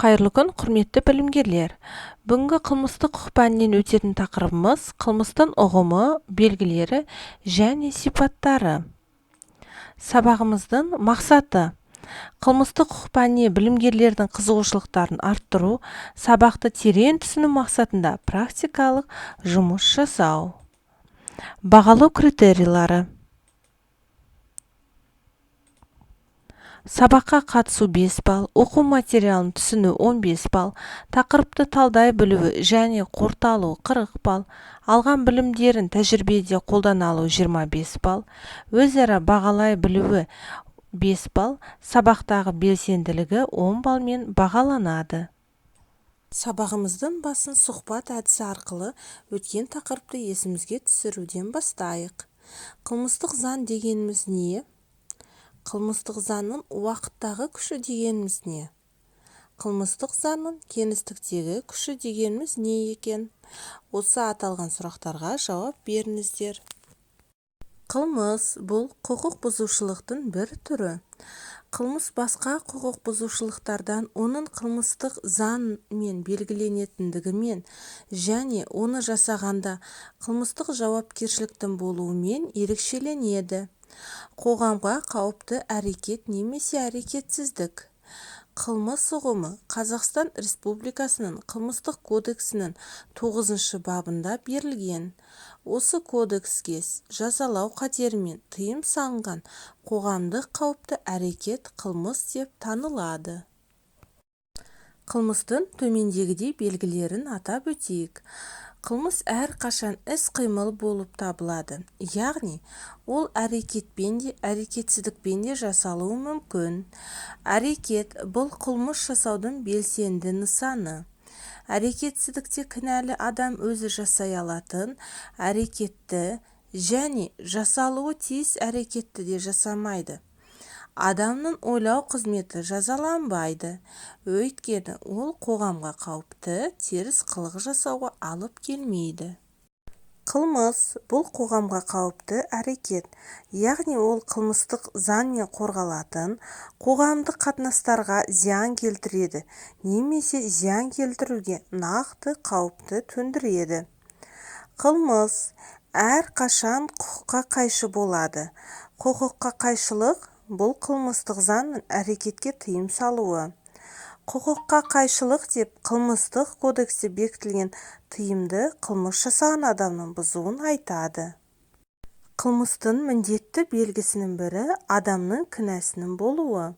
Қайырлы күн, құрметті білімгерлер. Бүгінгі қылмыстық құқық пәнінен өтетін тақырыбымыз қылмыстың ұғымы, белгілері және сипаттары. Сабағымыздың мақсаты: қылмыстық құқық пәніне білімгерлердің қызығушылықтарын арттыру, сабақты терең түсіну мақсатында практикалық жұмыс жасау. Бағалау критерийлері: сабаққа қатысу 5 балл, оқу материалын түсіну 15 балл, тақырыпты талдай білуі және қорыта алу 40 балл, алған білімдерін тәжірибеде қолдана алу 25 балл, өзара бағалай білуі 5 балл, сабақтағы белсенділігі 10 баллмен бағаланады. Сабағымыздың басын сұхбат әдісі арқылы өткен тақырыпты есімізге түсіруден бастайық. Қылмыстық заң дегеніміз не? Қылмыстық заңның уақыттағы күші дегеніміз не? Қылмыстық заңның кеңістіктегі күші дегеніміз не екен? Осы аталған сұрақтарға жауап беріңіздер. Қылмыс бұл құқық бұзушылықтың бір түрі. Қылмыс басқа құқық бұзушылықтардан оның қылмыстық заңмен белгіленетіндігімен және оны жасағанда қылмыстық жауапкершіліктің болуымен ерекшеленеді. Қоғамға қауіпті әрекет немесе әрекетсіздік. Қылмыс ұғымы Қазақстан Республикасының Қылмыстық кодексінің 9 бабында берілген. Осы кодекске жазалау қатерімен тыйым салынған қоғамдық қауіпті әрекет қылмыс деп танылады. Қылмыстың төмендегідей белгілерін атап өтейік. Қылмыс әрқашан іс-қимыл болып табылады, яғни ол әрекетпен де, әрекетсіздікпен де жасалуы мүмкін. Әрекет бұл қылмыс жасаудың белсенді нысаны. Әрекетсіздікте кінәлі адам өзі жасай алатын әрекетті және жасалуы тиіс әрекетті де жасамайды. Адамның ойлау қызметі жазаланбайды, өйткені ол қоғамға қауіпті теріс қылық жасауға алып келмейді. Қылмыс бұл қоғамға қауіпті әрекет, яғни ол қылмыстық заңмен қорғалатын қоғамдық қатынастарға зиян келтіреді немесе зиян келтіруге нақты қауіпті төндіреді. Қылмыс әрқашан құқыққа қайшы болады. Құқыққа қайшылық бұл қылмыстық заңның әрекетке тыйым салуы. Құқыққа қайшылық деп қылмыстық кодексте бекітілген тыйымды қылмыс жасаған адамның бұзуын айтады. Қылмыстың міндетті белгісінің бірі адамның кінәсінің болуы.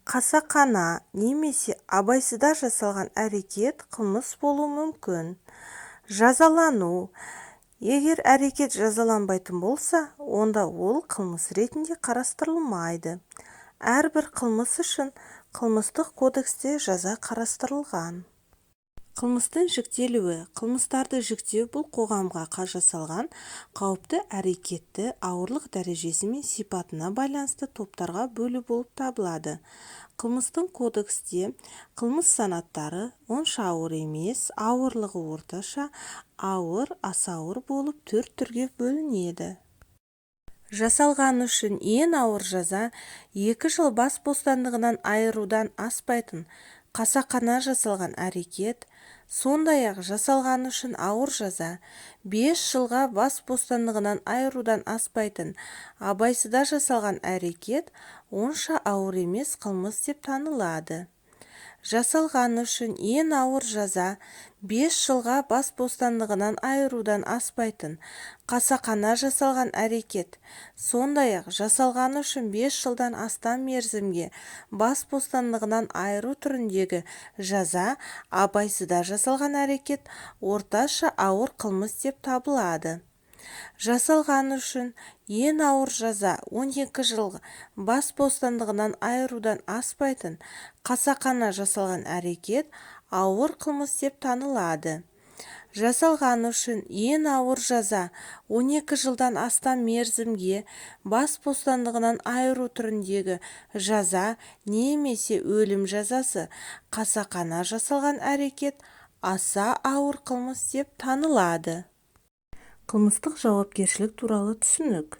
Қасақана немесе абайсызда жасалған әрекет қылмыс болуы мүмкін. Жазалану. Егер әрекет жазаланбайтын болса, онда ол қылмыс ретінде қарастырылмайды. Әрбір қылмыс үшін қылмыстық кодексте жаза қарастырылған. Қылмыстың жіктелуі. Қылмыстарды жіктеу бұл қоғамға жасалған қауіпті әрекетті ауырлық дәрежесі мен сипатына байланысты топтарға бөлу болып табылады. Қылмыстың кодексте қылмыс санаттары онша ауыр емес, ауырлығы орташа, ауыр, аса ауыр болып 4 түрге бөлінеді. Жасалған үшін ең ауыр жаза 2 жыл бас бостандығынан айырудан аспайтын қасақана жасалған әрекет, сондай-ақ жасалған үшін ауыр жаза 5 жылға бас бостандығынан айырудан аспайтын абайсызда жасалған әрекет онша ауыр емес қылмыс деп танылады. Жасалған үшін ең ауыр жаза 5 жылға бас бостандығынан айырудан аспайтын қасақана жасалған әрекет, сондай-ақ жасалған үшін 5 жылдан астам мерзімге бас бостандығынан айыру түріндегі жаза абайсызда жасалған әрекет орташа ауыр қылмыс деп табылады. Жасалған үшін ең ауыр жаза 12 жыл бас бостандығынан айырудан аспайтын қасақана жасалған әрекет ауыр қылмыс деп танылады. Жасалған үшін ең ауыр жаза 12 жылдан астам мерзімге бас бостандығынан айыру түріндегі жаза немесе өлім жазасы қасақана жасалған әрекет аса ауыр қылмыс деп танылады. Қылмыстық жауапкершілік туралы түсінік.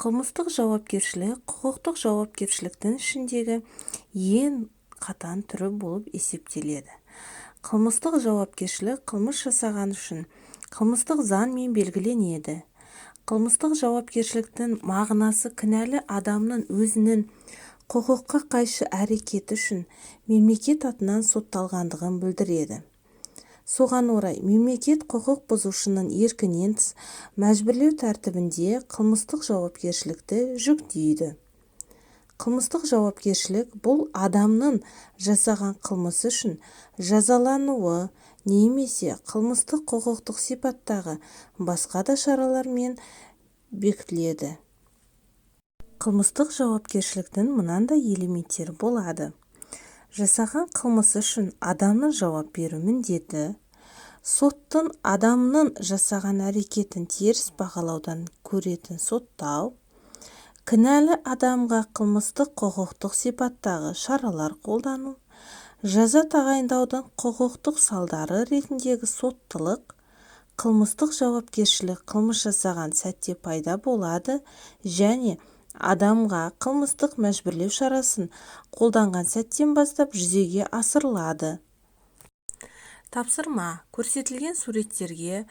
Қылмыстық жауапкершілік құқықтық жауапкершіліктің ішіндегі ең қатаң түрі болып есептеледі. Қылмыстық жауапкершілік қылмыс жасаған үшін қылмыстық заңмен белгіленеді. Қылмыстық жауапкершіліктің мағынасы кінәлі адамның өзінің құқыққа қайшы әрекеті үшін мемлекет атынан сотталғандығын білдіреді. Соған орай, мемлекет құқық бұзушының еркінен тыс мәжбүрлеу тәртібінде қылмыстық жауапкершілікті жүктейді. Қылмыстық жауапкершілік бұл адамның жасаған қылмысы үшін жазалануы немесе қылмыстық құқықтық сипаттағы басқа да шаралармен бекітіледі. Қылмыстық жауапкершіліктің мынандай элементтері болады. Жасаған қылмысы үшін адамның жауап беру міндеті, соттың адамның жасаған әрекетін теріс бағалаудан көретін соттау, кінәлі адамға қылмыстық құқықтық сипаттағы шаралар қолдану, жаза тағайындаудың құқықтық салдары ретіндегі соттылық. Қылмыстық жауапкершілік қылмыс жасаған сәтте пайда болады және адамға қылмыстық мәжбүрлеу шарасын қолданған сәттен бастап жүзеге асырылады. Тапсырма: көрсетілген суреттерге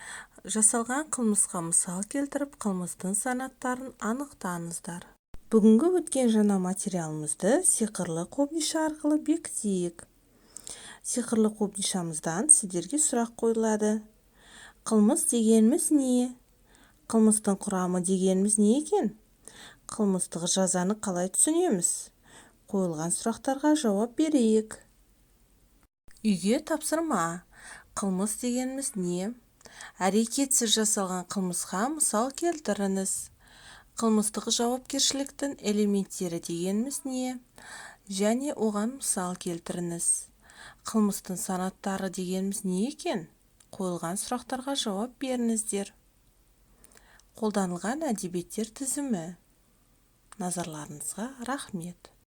жасалған қылмысқа мысал келтіріп, қылмыстың санаттарын анықтаңыздар. Бүгінгі өткен жаңа материалымызды сиқырлы қобдиша арқылы бекітейік. Сиқырлы қобдишамыздан сіздерге сұрақ қойылады. Қылмыс дегеніміз не? Қылмыстың құрамы дегеніміз не екен? Қылмыстық жазаны қалай түсінеміз? Қойылған сұрақтарға жауап берейік. Үйге тапсырма: қылмыс дегеніміз не? Әрекетсіз жасалған қылмысқа мысал келтіріңіз. Қылмыстық жауапкершіліктің элементтері дегеніміз не? Және оған мысал келтіріңіз. Қылмыстың санаттары дегеніміз не екен? Қойылған сұрақтарға жауап беріңіздер. Қолданылған әдебиеттер тізімі. Назарларыңызға рахмет.